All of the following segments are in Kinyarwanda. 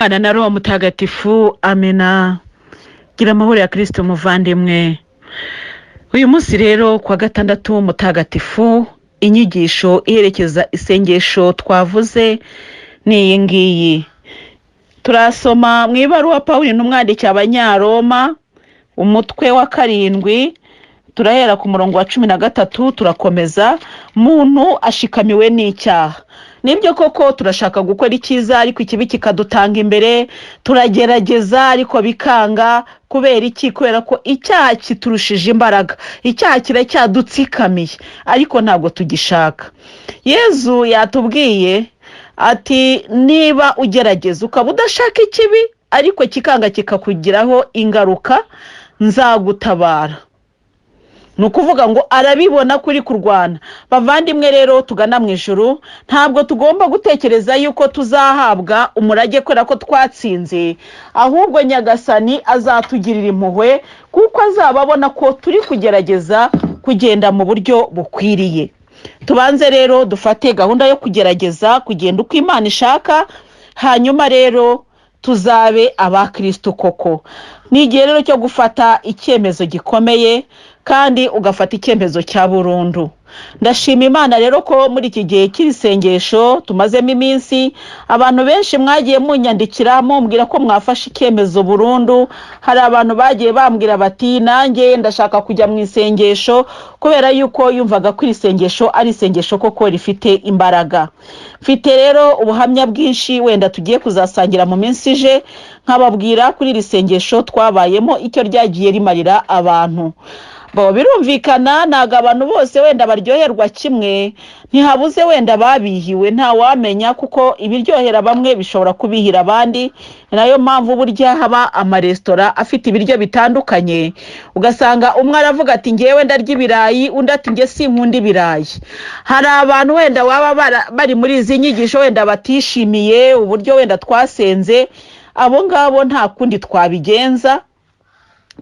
Ana na Roho Mutagatifu, amena. Gira amahoro ya Kristo muvandimwe. Uyu munsi rero kwa gatandatu mutagatifu, inyigisho iherekeza isengesho twavuze ni iyi ngiyi. Turasoma mu ibaruwa Pawulo n'umwandiki Abanyaroma, umutwe wa 7, turahera ku murongo wa 13 turakomeza. Muntu ashikamiwe n'icyaha. Nibyo koko turashaka gukora icyiza ariko ikibi kikadutanga imbere, turagerageza ariko bikanga. Kubera iki? Kubera ko icyaha kiturushije imbaraga, icyaha kiracyadutsikamiye ariko ntabwo tugishaka. Yezu yatubwiye ati niba ugerageza ukaba udashaka ikibi ariko kikanga kikakugiraho ingaruka, nzagutabara. Nukuvuga ngo arabibona kuri kurwana. Bavandimwe rero tugana mu ijuru, ntabwo tugomba gutekereza yuko tuzahabwa umurage kubera ko twatsinze, ahubwo Nyagasani azatugirira impuhwe kuko azababona ko turi kugerageza kugenda mu buryo bukwiriye. Tubanze rero dufate gahunda yo kugerageza kugenda uko Imana ishaka, hanyuma rero tuzabe abakristo koko. Ni igihe rero cyo gufata icyemezo gikomeye kandi ugafata icyemezo cya burundu. Ndashima Imana rero ko muri iki gihe cy'isengesho tumazemo iminsi, abantu benshi mwagiye munyandikira mumbwira ko mwafashe icyemezo burundu. Hari abantu bagiye bambwira bati nanjye ndashaka kujya mu isengesho kubera yuko yumvaga ko isengesho ari isengesho koko rifite imbaraga. Mfite rero ubuhamya bwinshi wenda tugiye kuzasangira mu minsi ije, nkababwira kuri iri sengesho twabayemo icyo ryagiye rimarira abantu. Birumvikana ntago abantu bose wenda baryoherwa kimwe, ntihabuze wenda babihiwe, nta wamenya kuko ibiryohera bamwe bishobora kubihira abandi. Nayo mpamvu burya haba amaresitora afite ibiryo bitandukanye, ugasanga umwe aravuga ati ngewe ndarya ibirayi, undi ati nge sinkunda ibirayi. Hari abantu wenda waba bari muri izi nyigisho wenda batishimiye uburyo wenda twasenze, abo ngabo nta kundi twabigenza.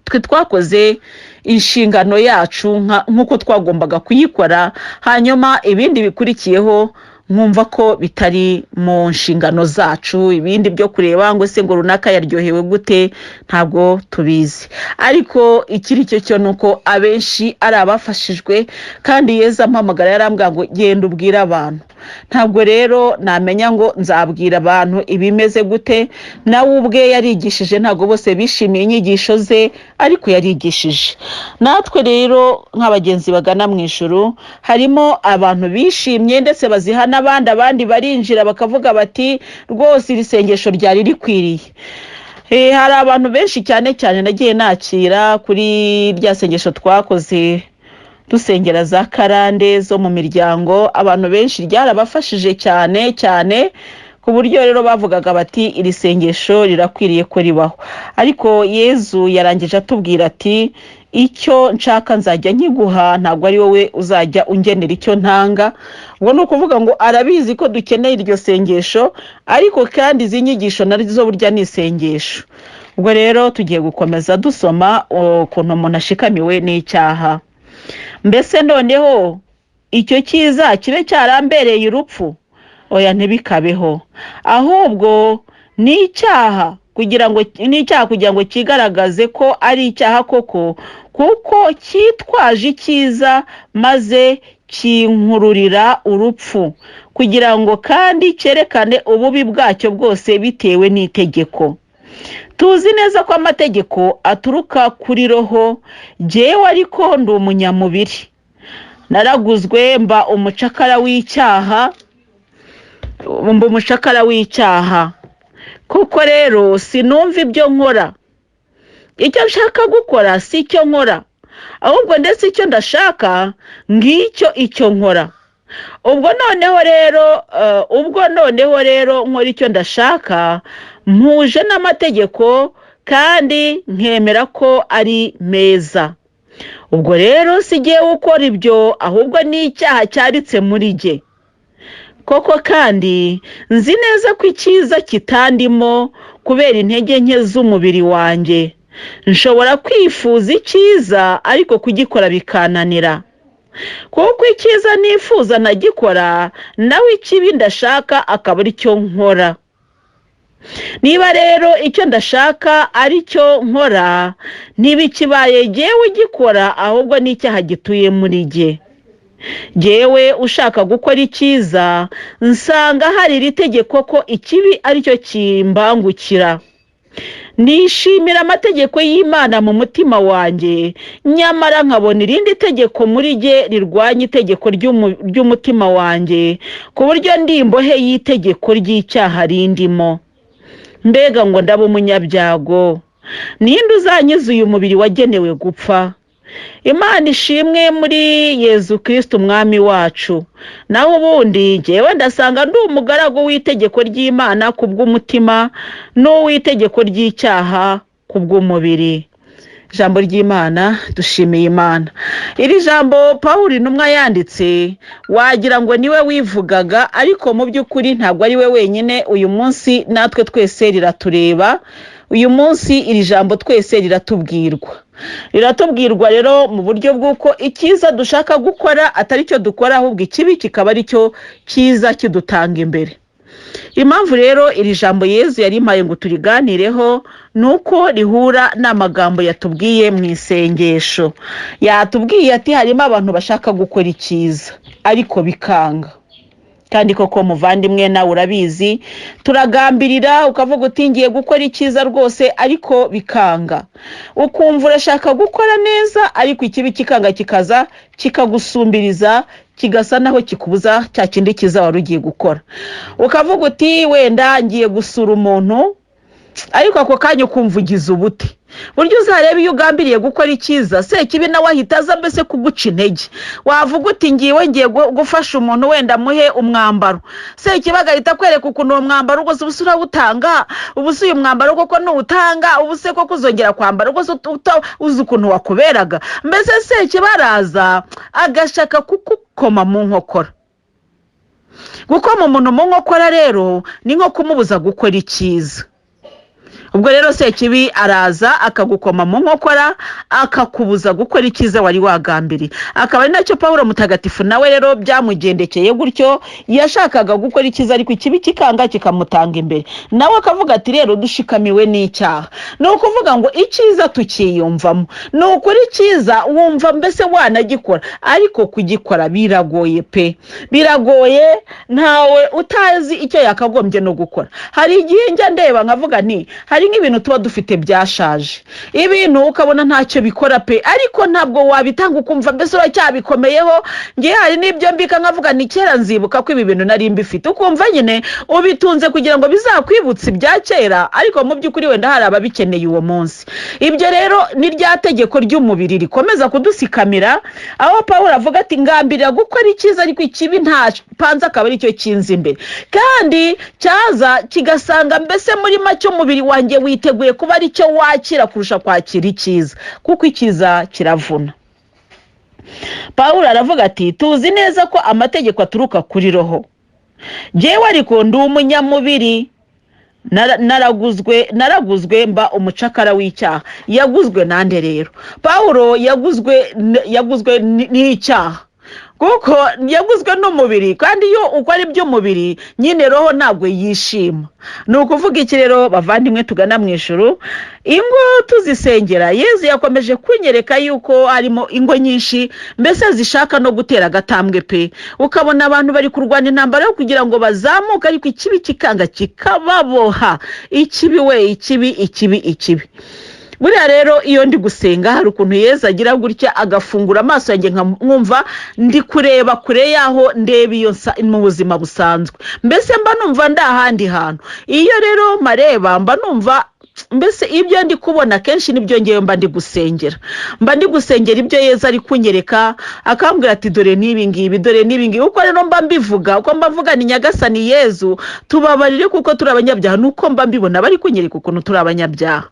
Twe twakoze inshingano yacu nk'uko twagombaga kuyikora, hanyuma ibindi bikurikiyeho nkumva ko bitari mu nshingano zacu. Ibindi byo kureba ngo se ngo runaka yaryohewe gute ntabwo tubizi, ariko ikiri cyo nuko abenshi ari abafashijwe kandi Yezu ampamagara yarambwira ngo genda ubwire abantu. Ntabwo rero namenya ngo nzabwira abantu ibimeze gute. Nawe ubwe yarigishije, ntabwo bose bishimiye inyigisho ze ariko yarigishije. Natwe rero nk'abagenzi bagana mu ijuru, harimo abantu bishimye ndetse bazihana abandi barinjira bakavuga bati rwose iri sengesho ryari rikwiriye. Hari abantu benshi cyane nagiye nakira kuri rya sengesho twakoze dusengera za karande zo mu miryango. Abantu benshi ryarabafashije cyane ku buryo rero bavugaga bati iri sengesho rirakwiriye ko ribaho. Ariko Yezu yarangije atubwira ati icyo nshaka nzajya nkiguha, ntabwo ari wowe uzajya ungenera icyo ntanga. Ubwo ni ukuvuga ngo arabizi ko dukeneye iryo sengesho, ariko kandi izi nyigisho nazo burya ni isengesho. Ubwo rero tugiye gukomeza dusoma ukuntu umuntu ashikamiwe n'icyaha. Mbese noneho icyo cyiza kibe cyarambereye urupfu? Oya, ntibikabeho. Ahubwo ni icyaha kugira ngo kigaragaze ko ari icyaha koko, kuko cyitwaje icyiza maze kinkururira urupfu, kugira ngo kandi cyerekane ububi bwacyo bwose bitewe n'itegeko. Tuzi neza ko amategeko aturuka kuri roho, jewe ariko ndi umunyamubiri. Naraguzwe mba umucakara w'icyaha. Kuko rero sinumva ibyo nkora. Icyo nshaka gukora si cyo nkora, ahubwo ndetse icyo ndashaka ngicyo icyo nkora. Ubwo noneho rero nkora icyo ndashaka, mpuje n'amategeko kandi nkemera ko ari meza. Ubwo rero sigiye gukora ibyo, ahubwo ni icyaha cyaritse muri jye. Koko kandi nzi neza ko icyiza kitandimo kubera intege nke z'umubiri wanjye. Nshobora kwifuza icyiza ariko kugikora bikananira. Kuko icyiza nifuza nagikora, nawe ikibi ndashaka akaba ari cyo nkora. niba rero icyo ndashaka ari cyo nkora ntibikibaye jyewe ugikora ahubwo n'icyaha gituye muri jye. Jyewe ushaka gukora icyiza nsanga hari iri tegeko ko ikibi ari cyo kimbangukira. Nishimira amategeko y'Imana mu mutima wanjye, nyamara nkabona irindi tegeko muri jye rirwanya itegeko ry'umutima wanjye, ku buryo ndi imbohe y'itegeko ry'icyaha rindimo. Mbega ngo ndaba umunyabyago, ninde uzankiza uyu mubiri wagenewe gupfa? Imana ishimwe muri Yezu Kristo umwami wacu. Naho ubundi jyewe ndasanga ndi umugaragu w'itegeko ry'Imana kubw'umutima n'uw'itegeko ry'icyaha kubw'umubiri. Ijambo ry'Imana, dushimiye Imana. Iri jambo Pawulo intumwa yanditse wagira ngo niwe wivugaga, ariko mu by'ukuri ntabwo ari we wenyine. Uyu munsi natwe twese riratureba. Uyu munsi iri jambo twese riratubwirwa rero mu buryo bw'uko icyiza dushaka gukora atari cyo dukora, ahubwo ikibi kikaba ari cyo cyiza kidutanga imbere. Impamvu rero iri jambo Yezu yarimpaye ngo turiganireho nuko rihura n'amagambo yatubwiye mu isengesho. Yatubwiye ati harimo abantu bashaka gukora icyiza ariko bikanga. Kandi koko muvandimwe nawe urabizi, turagambirira ukavuga uti ngiye gukora icyiza rwose ariko bikanga. Ukumva urashaka gukora neza ariko ikibi kikanga, kikaza kikagusumbiriza, kigasa naho kikubuza cya kindi cyiza wari ugiye gukora. Ukavuga uti wenda ngiye gusura umuntu, ariko ako kanya ukumva ugize ubuti. Buryo uzareba iyo ugambiriye gukora icyiza, se kibi nawe ahita aza mbese kuguca intege. Wavuga uti ngiye gufasha umuntu wenda muhe umwambaro, se kibi agahita kwereka ukuntu uwo mwambaro rwose ubu urawutanga, ubu uyu mwambaro koko ntuwutanga, ubu se koko uzongera kwambara rwose uzi ukuntu wakuberaga. Mbese se kibi araza agashaka kukukoma mu nkokora. Gukoma umuntu mu nkokora rero ni nko kumubuza gukora icyiza. Ubwo rero se kibi araza akagukoma mu nkokora, akakubuza gukora icyiza wari wagambiriye. Akaba ari nacyo Pawulo mutagatifu nawe rero byamugendekeye gutyo, yashakaga gukora icyiza ariko ikibi kikanga kikamutanga imbere. Nawe akavuga ati rero dushikamiwe n'icyaha. Ni ukuvuga ngo icyiza tukiyumvamo, ni ukuri icyiza wumva mbese wanagikora, ariko kugikora biragoye pe, biragoye. Ntawe utazi icyo yakagombye no gukora. Hari igihe njya ndeba nkavuga nti hari nk'ibintu tuba dufite byashaje, ibintu ukabona ntacyo bikora pe, ariko ntabwo wabitanga ukumva mbese uracyabikomeyeho. Ngiye hari n'ibyo mbika nkavuga ni kera nzibuka ko ibi bintu nari mbifite, ukumva nyine ubitunze kugira ngo bizakwibutse ibya kera, ariko mu by'ukuri wenda hari ababikeneye uwo munsi. Ibyo rero ni rya tegeko ry'umubiri rikomeza kudusikamira, aho Pawulo avuga ati ngambirira gukora icyiza ariko ikibi nta panza akaba ari cyo kinzi imbere, kandi cyaza kigasanga mbese muri make umubiri wanjye witeguye kuba ari cyo wakira kurusha kwakira icyiza, kuko icyiza kiravuna. Pawulo aravuga ati tuzi neza ko amategeko aturuka kuri roho, jyewe ariko ndi umunyamubiri, naraguzwe mba umucakara w'icyaha. Yaguzwe nande rero? Pawulo yaguzwe n'icyaha, kuko yaguzwe n'umubiri, kandi iyo ukora iby'umubiri nyine roho ntabwo yishima. Ni ukuvuga iki rero bavandimwe tugana mu ijuru, ingo tuzisengera, Yezu yakomeje kunyereka yuko harimo ingo nyinshi mbese zishaka no gutera agatambwe pe. Ukabona abantu bari kurwana intambara yo kugira ngo bazamuke, ariko ikibi kikanga kikababoha. Ikibi. Buriya rero iyo ndi gusenga hari ukuntu Yezu agira gutya agafungura amaso yanjye nkumva ndi kureba kure yaho ndeba iyo mu buzima busanzwe, mbese mba numva ndahandi hantu. Iyo rero mareba mba numva mbese ibyo ndi kubona kenshi nibyo ngewe mba ndi gusengera ibyo Yezu ari kunyereka, akambwira ati dore n'ibi ngibi. Uko rero mba mbivuga, uko mba mvuga ni Nyagasani Yezu tubabarire kuko turi abanyabyaha, nuko mba mbibona bari kunyereka ukuntu turi abanyabyaha.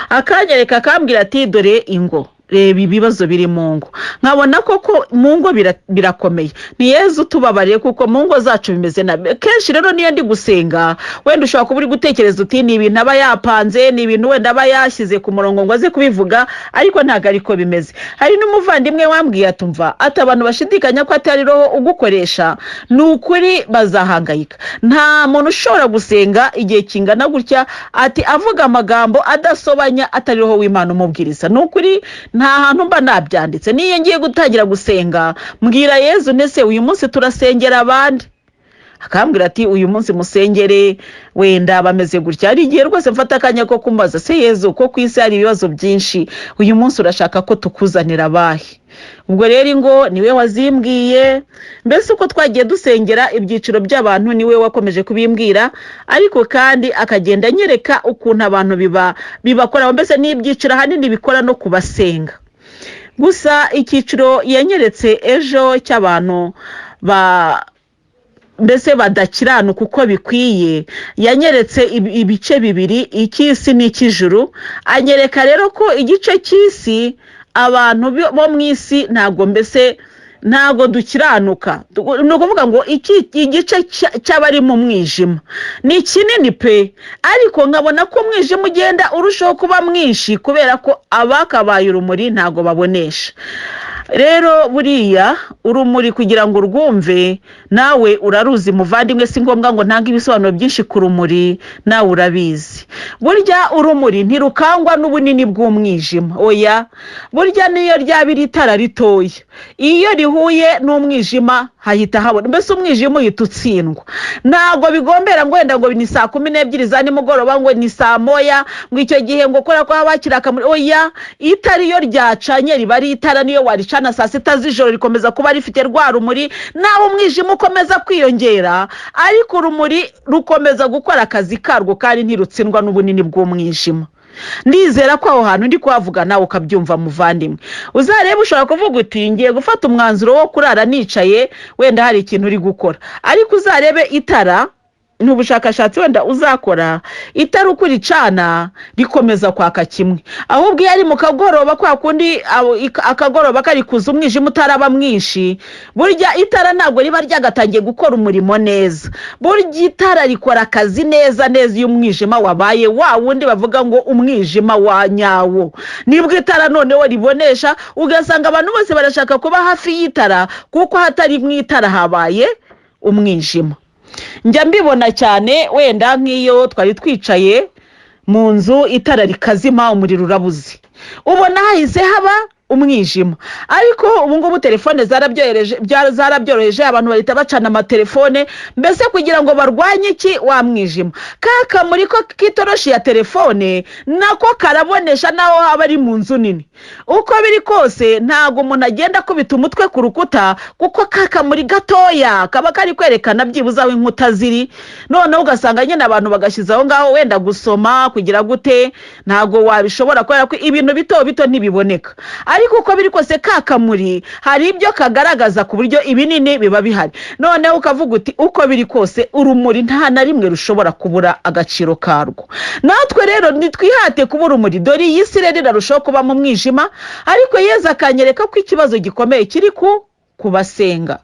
Akanyereka akambwira ati dore ingo, reba ibibazo biri mu ngo nkabona koko mu ngo birakomeye ni Yezu tubabariye kuko mu ngo zacu bimeze nabi kenshi rero niyo ndi gusenga wenda ushobora kuba uri gutekereza uti ni ibintu aba yapanze ni ibintu wenda aba yashyize ku murongo ngo aze kubivuga ariko ntago ariko bimeze hari n'umuvandimwe wambwiye atumva ati abantu bashidikanya ko atari roho ugukoresha ni ukuri bazahangayika nta muntu ushobora gusenga igihe kingana gutya ati avuga amagambo adasobanya atari roho w'Imana umubwiriza ni ukuri nta hantu mba nabyanditse niyo ngiye gutangira gusenga mbwira Yezu nese uyu munsi turasengera abandi akambwira ati uyu munsi musengere wenda bameze gutya ari igihe rwose mfata akanya ko kumbaza se Yezu ko ku isi hari ibibazo byinshi uyu munsi urashaka ko tukuzanira abahe ubwo rero ngo niwe wazimbwiye mbese uko twagiye dusengera ibyiciro by'abantu niwe wakomeje kubimbwira ariko kandi akagenda nyereka ukuntu abantu bibakora mbese n'ibyiciro hanini bikora no kubasenga gusa icyiciro yanyeretse ejo cy'abantu mbese badakiranuka uko bikwiye yanyeretse ibice bibiri icy'isi n'icy'ijuru anyereka rero ko igice cy'isi abantu bo mu isi ntago dukiranuka ni ukuvuga ngo igice cy'abari mu mwijima ni kinini pe ariko nkabona ko umwijima ugenda urushaho kuba mwinshi kubera ko abakabaye urumuri ntago babonesha rero buriya urumuri kugira ngo urwumve nawe uraruzi muvandimwe si ngombwa ngo ntange ibisobanuro byinshi ku rumuri nawe urabizi burya urumuri ntirukangwa n'ubunini bw'umwijima oya burya niyo ryabira itara ritoya iyo rihuye n'umwijima hahita habona mbese umwijima uhita utsindwa ntago bigombera ngo wenda ngo ni saa 12 za nimugoroba ngo ni saa moya ngo icyo gihe ngo kora ko habakira akamuri oya itara iyo ryacanye riba ari itara niyo waricana saa 6 z'ijoro rikomeza kuba rifite rwa rumuri naho umwijima ukomeza kwiyongera ariko urumuri rukomeza gukora akazi karwo kandi ntirutsindwa n'ubunini bw'umwijima ndizera ko aho hantu ndi kuhavuga nawe ukabyumva muvandimwe uzarebe ushobora kuvuga uti ngiye gufata umwanzuro wo kurara nicaye wenda hari ikintu uri gukora ariko uzarebe itara n'ubushakashatsi wenda uzakora itara uko uricana rikomeza kwaka kimwe ahubwo iyo ari mu kagoroba kwa kundi akagoroba kari kuza umwijima utaraba mwinshi burya itara ntabwo riba ryagatangiye gukora umurimo neza burya itara rikora akazi neza iyo umwijima wabaye wa wundi bavuga ngo umwijima wa nyawo nibwo itara noneho ribonesha ugasanga abantu bose barashaka kuba hafi y'itara kuko hatari mu itara habaye umwijima njya mbibona cyane wenda nk'iyo twari twicaye mu nzu itara rikazima umuriro urabuze ubona hahise haba umwijima ariko ubu ngubu telefone zarabyoroheje abantu bahita bacana amatelefone mbese kugira ngo barwanye iki wa mwijima kaka muri ko kitoroshi ya telefone nako karabonesha naho haba ari mu nzu nini uko biri kose ntago umuntu agenda kubita umutwe ku rukuta kuko kaka muri gatoya kaba kari kwerekana byibuze aho inkuta ziri noneho ugasanga nyine abantu bagashyizaho ngaho wenda gusoma kugira gute ntago wabishobora kubera ko ibintu bito ntibiboneka ariko uko biri kose kakamuri hari ibyo kagaragaza ku buryo ibinini biba bihari noneho ukavuga uti uko biri kose urumuri nta na rimwe rushobora kubura agaciro karwo natwe rero nitwihate kuba urumuri dore iyi si rero irarushaho kuba mu mwijima ariko Yezu akanyereka ko ikibazo gikomeye kiri kubasenga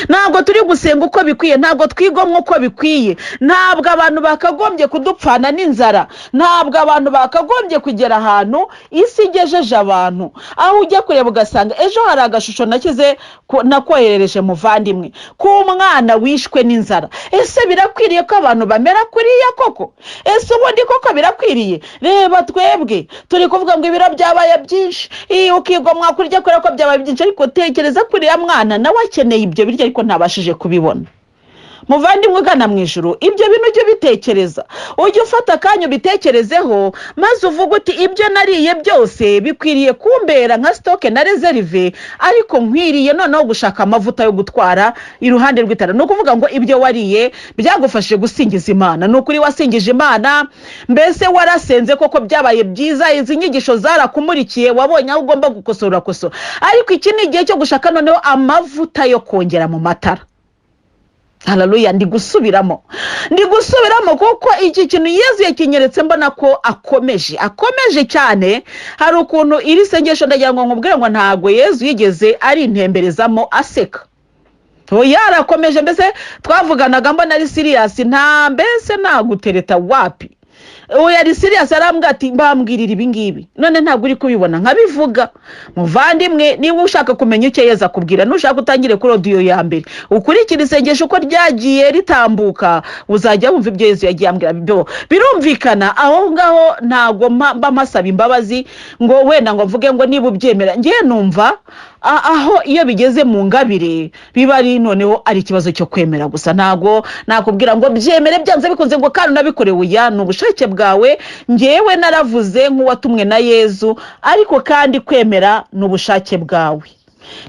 ntabwo turi gusenga uko bikwiye ntabwo twigomwa uko bikwiye ntabwo abantu bakagombye kudupfana n'inzara ntabwo abantu bakagombye kugera ahantu isi igejeje abantu aho ujya kureba ugasanga ejo hari agashusho nakize nakoherereje muvandimwe k'umwana wishwe n'inzara ese birakwiriye ko abantu bamera kuriya koko ese ubundi koko birakwiriye reba twebwe turi kuvuga ngo ibiro byabaye byinshi ukigomwa kurya kubera ko byabaye byinshi ariko tekereza kuriya mwana nawe akeneye ibyo biryo ariko ntabashije kubibona muvandimwe ugana mu ijuru ibyo bintu ujye bitekereza ujye ufata akanya ubitekerezeho maze uvuga uti ibyo nariye byose bikwiriye kumbera nka stoke na reserve ariko nkwiriye noneho gushaka amavuta yo gutwara iruhande rw'itara no kuvuga ngo ibyo wariye byagufashije gusingiza Imana no kuri wasingije Imana mbese warasenze koko byabaye byiza izi nyigisho zarakumurikiye wabonye aho ugomba gukosora ariko iki ni igihe cyo gushaka noneho amavuta yo kongera mu matara haleluya. Ndi gusubiramo kuko iki kintu Yesu yakinyeretse mbona ko akomeje cyane. Hari ukuntu iri sengesho ndagira ngo nkubwire ngo ntago Yesu yigeze ari intemberezamo aseka. Yarakomeje, mbese twavuganaga mbona ari serious, nta mbese nagutereta wapi. Yari serious, arambwira ati mbambwirira ibi ngibi, none ntabwo uri kubibona nkabivuga. Muvandimwe, niba ushaka kumenya icyo Yesu akubwira, nushaka utangire kuri audio ya mbere ukurikira isengesho uko ryagiye ritambuka, uzajya wumva ibyo Yesu yagiye ambwira. Byo birumvikana, aho ngaho ntago mba mpasaba imbabazi ngo wenda ngo mvuge ngo niba ubyemera. Ngiye numva aho iyo bigeze mu ngabire biba ari noneho ari ikibazo cyo kwemera gusa. Ntago nakubwira ngo byemere byanze bikunze ngo kandi nabikorewe, ya n'ubushake bwawe. Ngewe naravuze nk'uwatumwe na Yesu, ariko kandi kwemera n'ubushake bwawe.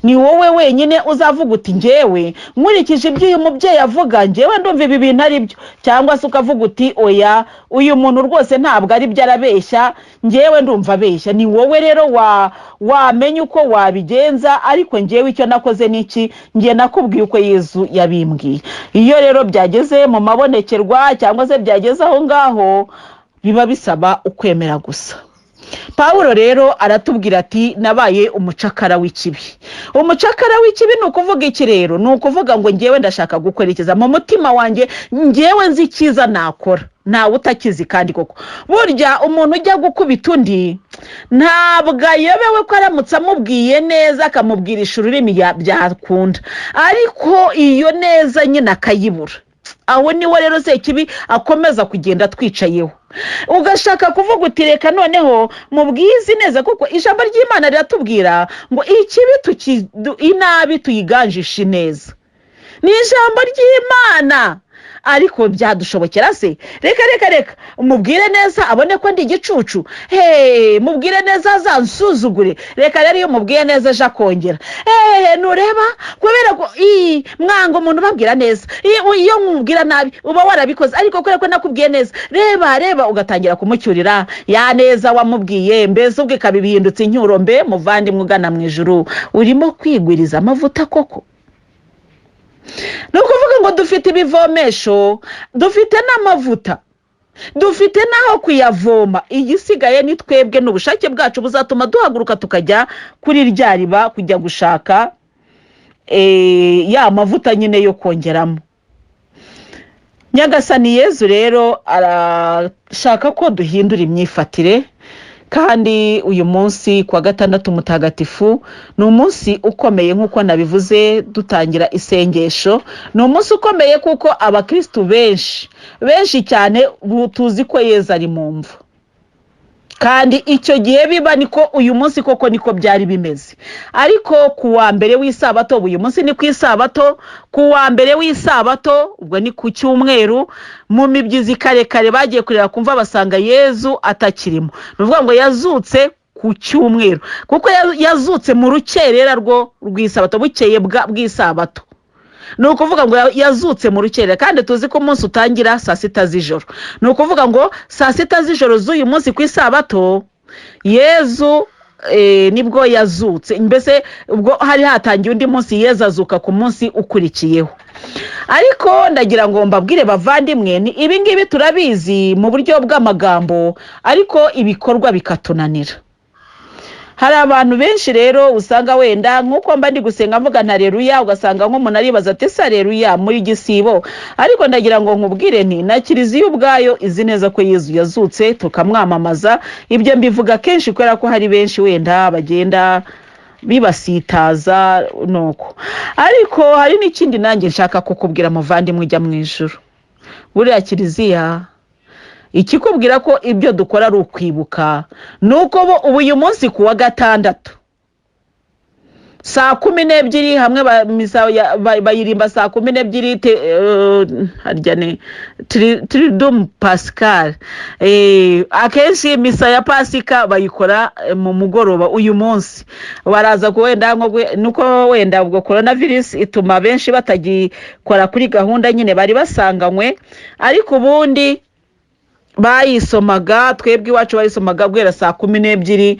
Ni wowe wenyine uzavuga uti ngewe nkurikije ibyo uyu mubyeyi avuga, ngewe ndumva ibi bintu ari byo, cyangwa se ukavuga uti oya uyu muntu rwose ntabwo ari byo arabeshya, ngewe ndumva abeshya. Ni wowe rero wamenya uko wabigenza, ariko ngewe icyo nakoze niki, ngiye nakubwiye uko Yesu yabimbwiye. Iyo rero byageze mu mabonekerwa cyangwa se byageze aho ngaho, biba bisaba ukwemera gusa. Pawulo rero aratubwira ati nabaye umucakara w'ikibi. Umucakara w'ikibi ni ukuvuga iki rero? Ni ukuvuga ngo ngewe ndashaka gukwerekeza mu mutima wanjye, ngewe nzi icyiza nakora, ntawe utakizi. kandi koko burya umuntu ujya gukubita undi ntabwo ayobewe ko aramutse amubwiye neza akamubwirisha ururimi byakunda, ariko iyo neza nyine akayibura, aho niwe rero se kibi akomeza kugenda twicayeho. Ugashaka kuvuga uti reka noneho mubwizi neza, kuko ijambo ry'Imana riratubwira ngo ikibi inabi tuyiganjisha neza. Ni ijambo ry'Imana, ariko byadushobokera se? Reka umubwire neza abone ko ndi igicucu, mubwire neza azansuzugure. Reka rero iyo mubwiye neza aje akongera, nureba kubera ko mwanga umuntu babwira neza. Iyo mubwira nabi uba warabikoze, ariko kubera ko nakubwiye neza, reba ugatangira kumucyurira ya neza wamubwiye, mbese ubwe kabibihindutse incyuro. Mbe muvandimwe ugana mu ijuru, urimo kwigwiriza amavuta koko? Nukuvuga ngo dufite ibivomesho, dufite n'amavuta, dufite naho kuyavoma. Igisigaye ni twebwe n'ubushake bwacu buzatuma duhaguruka tukajya kuri rya riba kujya gushaka ya mavuta nyine yo kongeramo. Nyagasani Yesu rero arashaka ko duhindura imyifatire. Kandi uyu munsi kwa gatandatu mutagatifu ni umunsi ukomeye nk'uko nabivuze dutangira isengesho. Ni umunsi ukomeye kuko abakristo benshi cyane tuzi ko Yesu ari mu mva. Kandi icyo gihe biba niko uyu munsi koko niko byari bimeze. Ariko kuwa mbere w'isabato, uyu munsi ni ku isabato, kuwa mbere w'isabato ubwo ni ku cyumweru, mu mibyizi kare bagiye kureba kumva basanga Yesu atakirimo. Nuvuga ngo yazutse ku cyumweru, kuko yazutse mu rukerera rw'isabato, bukeye bw'isabato. Ni ukuvuga ngo yazutse mu rukerera, kandi tuzi ko umunsi utangira saa 6 z'ijoro. Ni ukuvuga ngo saa 6 z'ijoro z'uyu munsi ku isabato Yesu nibwo yazutse. Mbese ubwo hari hatangiye undi munsi, Yesu azuka ku munsi ukurikiyeho. Ariko ndagira ngo mbabwire bavandimwe, ni ibi ngibi turabizi mu buryo bw'amagambo, ariko ibikorwa bikatunanira. Hari abantu benshi rero usanga wenda nk'uko mba ndi gusenga mvuga nta haleluya, ugasanga nk'umuntu aribaza ati se haleluya muri gisibo. Ariko ndagira ngo nkubwire nti na Kiliziya ubwayo izi neza ko Yesu yazutse, tukamwamamaza. Ibyo mbivuga kenshi kubera ko hari benshi wenda bagenda bibasitaza nuko. Ariko hari n'ikindi nanjye nshaka kukubwira muvandimwe ujya mu ijuru. Buriya Kiliziya ikikubwira ko ibyo dukora ari ukwibuka, nuko ubu uyu munsi kuwa gatandatu saa 12 hamwe bayirimba saa 12 harjane Triduum Pascal. Akenshi misa ya Pasika bayikora mu mugoroba. Uyu munsi baraza kuwenda nuko wenda ubwo coronavirus ituma benshi batagikora kuri gahunda nyine bari basanganywe, ariko ubundi bayisomaga, twebwe iwacu bayisomaga guhera saa 12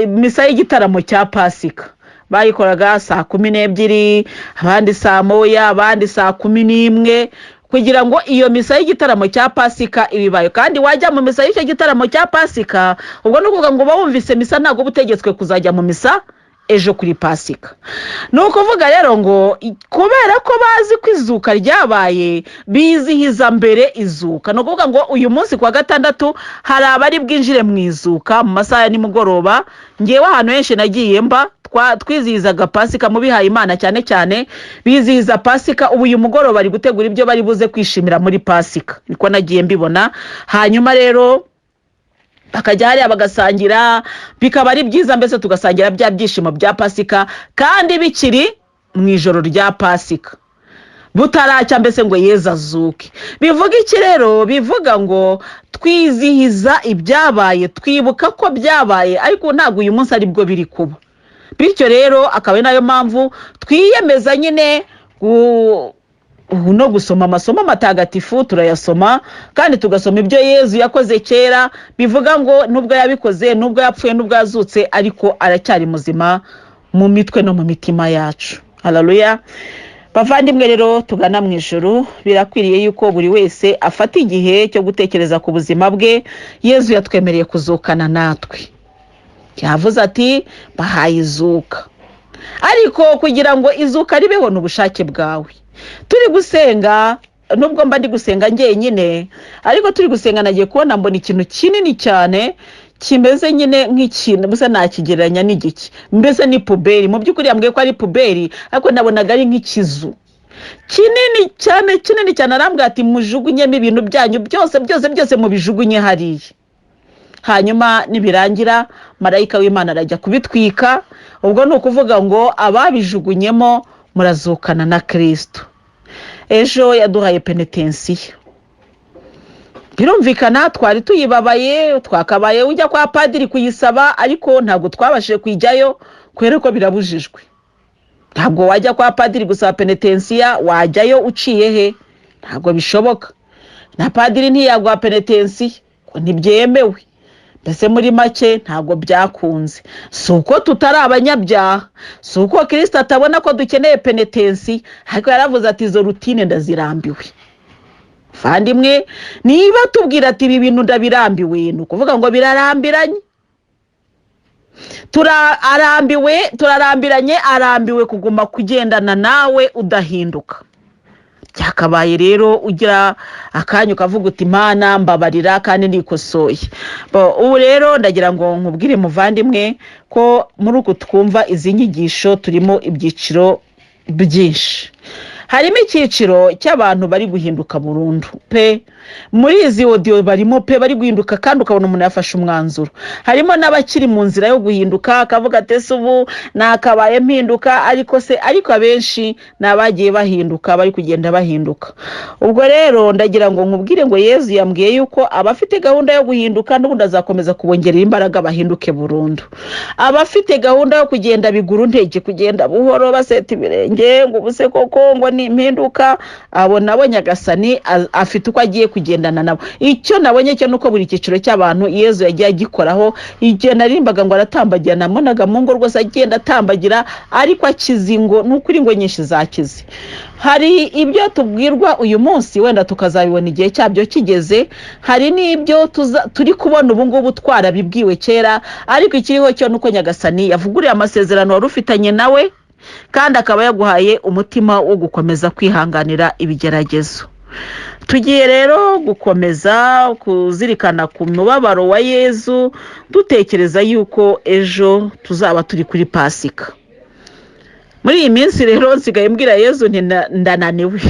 misa y'igitaramo cya Pasika. bayikoraga saa 12, abandi saa moya, abandi saa 11, kugira ngo iyo misa y'igitaramo cya Pasika ibibayo. Kandi wajya mu misa y'icyo gitaramo cya Pasika, ubwo nukuvuga ngo bawumvise misa ntago butegetswe kuzajya mu misa ejo kuri Pasika. Nukuvuga rero ngo kubera ko bazi ko izuka ryabaye, bizihiza mbere izuka. Nukuvuga ngo uyu munsi kwa gatandatu hari abari bwinjire mu izuka mu masaha ya nimugoroba. Ngewe ahantu henshi nagiye mba twizihizaga Pasika mu bihaye Imana cyane cyane bizihiza Pasika. Ubu uyu mugoroba bari gutegura ibyo bari buze kwishimira muri Pasika, niko nagiye mbibona. Hanyuma rero bakajya hariya bagasangira, bikaba ari byiza, mbese tugasangira bya byishimo bya Pasika kandi bikiri mu ijoro rya Pasika, butaracya mbese ngo Yezu azuke. Bivuga iki rero? Bivuga ngo twizihiza ibyabaye, twibuka ko byabaye, ariko ntabwo uyu munsi ari bwo biri kuba. Bityo rero akaba nayo mpamvu twiyemeza nyine no gusoma amasomo matagatifu. Turayasoma kandi tugasoma ibyo Yezu yakoze kera. Bivuga ngo nubwo yabikoze, nubwo yapfuye, nubwo yazutse, ariko aracyari muzima mu mitwe no mu mitima yacu. Haleluya. Bavandimwe rero tugana mu ijuru, birakwiriye yuko buri wese afata igihe cyo gutekereza ku buzima bwe. Yezu yatwemereye kuzukana natwe, yavuze ati bahaye izuka. Ariko kugira ngo izuka ribeho n'ubushake bwawe. Turi gusenga, nubwo mba ndi gusenga njyenyine, ariko turi gusenga nagiye kubona mbona ikintu kinini cyane kimeze nyine nk'ikintu busa nakigereranya n'igiki, mbese ni puberi. Mu by'ukuri yambwiye ko ari puberi, ariko nabonaga ari nk'ikizu kinini cyane. Arambwira ati mujugunyemo ibintu byanyu byose mubijugunye hariya. Hanyuma nibirangira marayika w'Imana arajya kubitwika. Ubwo nukuvuga ngo ababijugunyemo murazukana na Kristo. Ejo yaduhaye penitensiya. Birumvikana twari tuyibabaye, twakabaye ujya kwa padiri kuyisaba, ariko ntabwo twabashije kujyayo kubera ko birabujijwe. Ntabwo wajya kwa padiri gusaba penitensiya wajyayo uciye he, ntabwo bishoboka. Na padiri ntiyagwa penitensiya, ntibyemewe. Mbese muri make ntabwo byakunze. Suko tutari abanyabyaha, suko Kristo atabona ko dukeneye penitensiya, ariko yaravuze ati izo rutine ndazirambiwe. Vandimwe, niba tubwira ati ibi bintu ndabirambiwe, nukuvuga ngo birarambiranye. Turarambiranye, arambiwe kuguma kugendana nawe udahinduka. Byakabaye rero ugira akanyu ukavuga uti Imana mbabarira kandi ndikosoye. Ubu rero ndagira ngo nkubwire muvandimwe ko muri uko twumva izi nyigisho turimo ibyiciro byinshi. Harimo icyiciro cy'abantu bari guhinduka burundu pe. Muri izi audio barimo pe bari guhinduka kandi ukabona umuntu yafashe umwanzuro. Harimo n'abakiri mu nzira yo guhinduka, akavuga ati ubu nakabaye mpinduka, ariko abenshi nabagiye bahinduka, bari kugenda bahinduka. Ubwo rero ndagira ngo nkubwire ngo Yezu yambwiye yuko abafite gahunda yo guhinduka n'ubundi azakomeza kubongerera imbaraga bahinduke burundu. Abafite gahunda yo kugenda biguru ntege, kugenda buhoro baseta ibirenge ngo ubuse koko ngo ni impinduka, abo nabo Nyagasani afite uko agiye kugendana nabo. Icyo nabonye cyo nuko buri cyiciro cy'abantu Yezu yagiye agikoraho. Igihe narimbaga ngo aratambagira, namonaga mu ngo rwose agenda atambagira, ariko akizingo n'ukuri ngo nyinshi zakize. Hari ibyo tubwirwa uyu munsi wenda tukazabibona igihe cyabyo kigeze, hari n'ibyo turi kubona ubu ngubu twarabibwiwe kera, ariko ikiriho cyo nuko Nyagasani yavuguriye amasezerano wari ufitanye nawe, kandi akaba yaguhaye umutima wo gukomeza kwihanganira ibigeragezo. Tugiye rero gukomeza kuzirikana ku mubabaro wa Yezu, dutekereza yuko ejo tuzaba turi kuri Pasika. Muri iyi minsi rero nsigaye mbwira Yezu nti ndananiwe.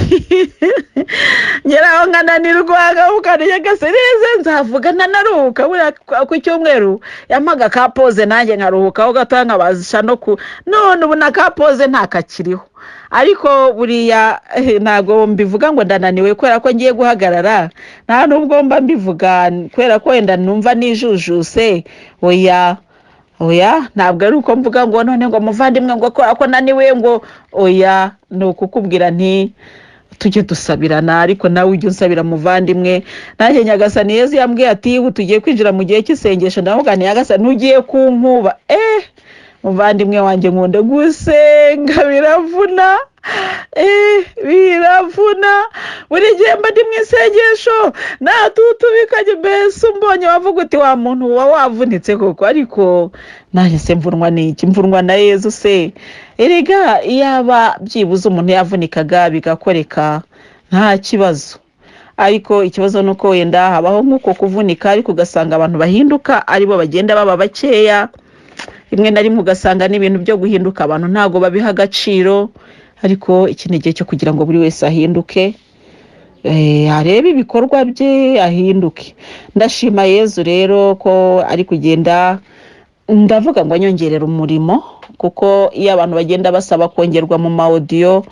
Ngeraho nkananirwa ngabukana Nyagasani nzavuga nanaruhuka. Buriya ku cyumweru yamaga ka pose nanjye nkaruhukaho gato nkabasha none ubu na ka pose ntakakiriho. Ariko buriya ntago mbivuga ngo ndananiwe kubera ko ngiye guhagarara, nta nubwo mba mbivuga kubera ko wenda numva nijujuse. Oya ntabwo ari uko mvuga ngo none ngo muvandimwe ngo ko naniwe ngo oya, no kukubwira nti tujye dusabirana, ariko nawe ujye unsabira muvandimwe. Nanjye Nyagasani Yezu yambwiye ati ubu tugiye kwinjira mu gihe cy'isengesho, ndavuga nti Nyagasani ugiye kunkuba muvandimwe wanjye nkunda gusenga biravuna biravuna buri gihe mba ndi mu isengesho natutubikanye mbese umbonye wavuga uti wa muntu uba wavunitse koko ariko nahise mvunwa n'iki mvunwa na Yezu se erega iyaba byibuze umuntu yavunikaga bigakoreka nta kibazo ariko ikibazo nuko wenda habaho nk'uko kuvunika ariko ugasanga abantu bahinduka aribo bagenda baba bakeya rimwe na rimwe ugasanga n'ibintu byo guhinduka abantu ntago babiha agaciro ariko iki ni igihe cyo kugira ngo buri wese ahinduke arebe ibikorwa bye ahinduke. Ndashima Yezu rero ko ari kugenda ndavuga ngo anyongerera umurimo kuko iyo abantu bagenda basaba kongerwa mu audio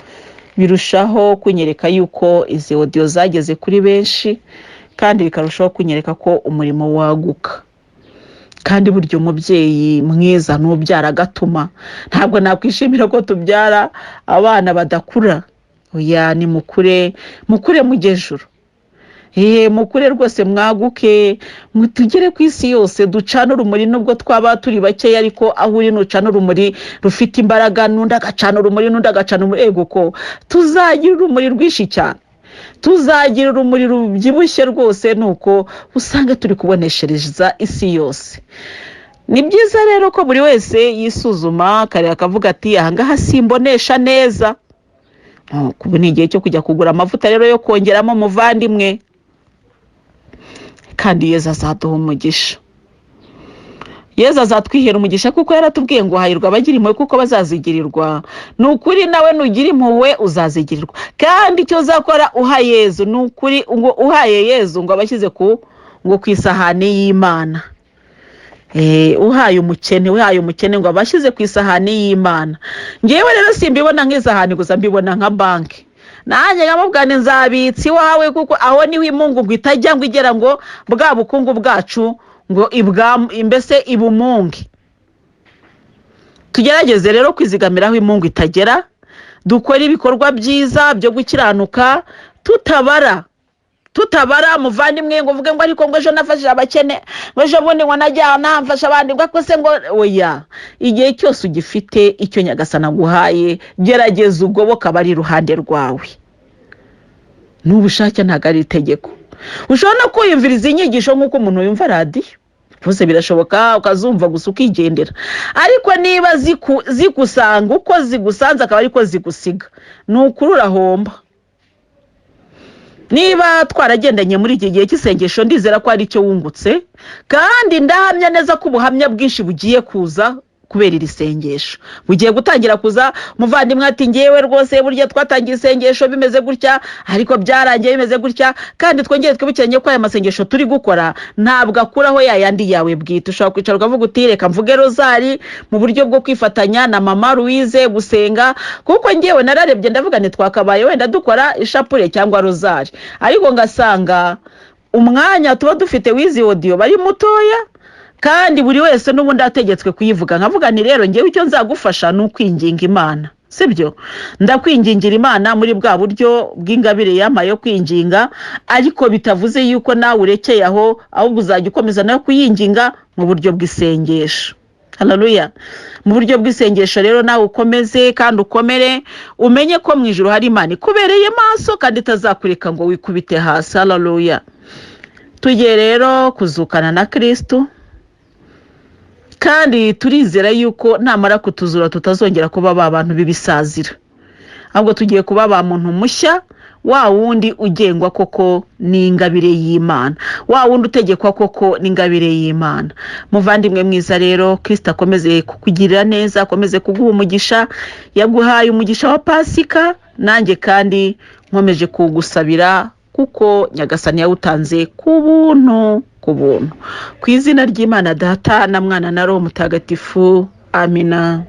birushaho kunyereka yuko izi audio zageze kuri benshi kandi bikarushaho kunyereka ko umurimo waguka. Kandi buryo umubyeyi mwiza n'ubyara gatuma ntabwo nakwishimira ko tubyara abana badakura oya ni mukure mugejuru mukure rwose mwaguke mutugere ku isi yose ducana urumuri nubwo twaba turi bake ariko aho uri nucana urumuri rufite imbaraga n'undi agacana urumuri n'undi agacana ego ko tuzagira urumuri rwinshi cyane tuzagira urumuri rubyibushye rwose nuko usanga turi kuboneshereza isi yose. Ni byiza rero ko buri wese yisuzuma kare akavuga ati ahangaha simbonesha neza kubu ni igihe cyo kujya kugura amavuta rero yo kongeramo muvandimwe kandi Yezu azaduha umugisha. Yezu azatwihera umugisha kuko yaratubwiye ngo hahirwa abagira impuhwe kuko bazazigirirwa. Nukuri nawe nugira impuhwe uzazigirirwa kandi icyo uzakora uha Yezu nukuri ngo uhaye Yezu ngo abashyize ku isahani y'Imana. Uhaye umukene ngo abashyize ku isahani y'Imana. Ngewe rero simbibona nk'isahani gusa mbibona nka banki. Nanjye ngamubwane nzabitsi wawe kuko aho niho imungu ngo itajya ngo igera ngo bwa bukungu bwacu ngo imbese ibumungi. Tugerageze rero kwizigamiraho imungu itagera dukora ibikorwa byiza byo gukiranuka tutabara muvandimwe ngo uvuge ngo ariko ngo ejo nafashije abakene ngo ejo bundi ngo najyana mfasha abandi ngo akose ngo oya igihe cyose ugifite icyo Nyagasana guhaye gerageza ugoboka bari iruhande rwawe n'ubushake ntago ari itegeko. Ushobora no kwiyumviriza inyigisho nk'uko umuntu yumva radio bose birashoboka ukazumva gusa ukigendera ariko niba zigusanga uko zigusanze akaba ariko zigusiga nukurura homba. Niba twaragendanye muri iki gihe cy'isengesho ndizera ko ari cyo wungutse kandi ndahamya neza ko ubuhamya bwinshi bugiye kuza kubera iri sengesho bugiye gutangira kuza. Muvandimwe ati ngewe rwose burya twatangiye isengesho bimeze gutya ariko byarangiye bimeze gutya kandi twongeye twibukiranye ko aya masengesho turi gukora ntabwo akuraho yayandi yawe bwite. Ushobora kwicara ukavuga uti reka mvuge rozari mu buryo bwo kwifatanya na mama Louise gusenga kuko ngewe nararebye ndavuga ni twakabaye wenda dukora ishapure cyangwa rozari ariko ngasanga umwanya tuba dufite wizi audio bari mutoya kandi buri wese n'ubundi ategetswe kuyivuga. Nkavuga ni rero ngewe icyo nzagufasha ni ukwinginga Imana sibyo ndakwingingira Imana muri bwa buryo bw'ingabire yamaye yo kwinginga ariko bitavuze yuko nawe urekeye aho ahubwo uzajya ukomeza nayo kuyinginga mu buryo bw'isengesho. Haleluya. Mu buryo bw'isengesho rero nawe ukomeze kandi ukomere umenye ko mu ijuru hari Imana ikubereye maso kandi itazakureka ngo wikubite hasi. Haleluya. Tugiye rero kuzukana na Kristo kandi turizera yuko namara kutuzura tutazongera kuba abantu bibisazira ahubwo tugiye kuba ba muntu mushya wa wundi ugengwa koko n'ingabire y'Imana wa wundi utegekwa koko n'ingabire y'Imana. Muvandimwe mwiza rero Kristo akomeze kukugirira neza akomeze kuguha umugisha yaguhaye umugisha wa Pasika nanjye kandi nkomeje kugusabira kuko Nyagasani yawutanze ku buntu ku izina ry'Imana Data na Mwana na Roho Mutagatifu. Amina.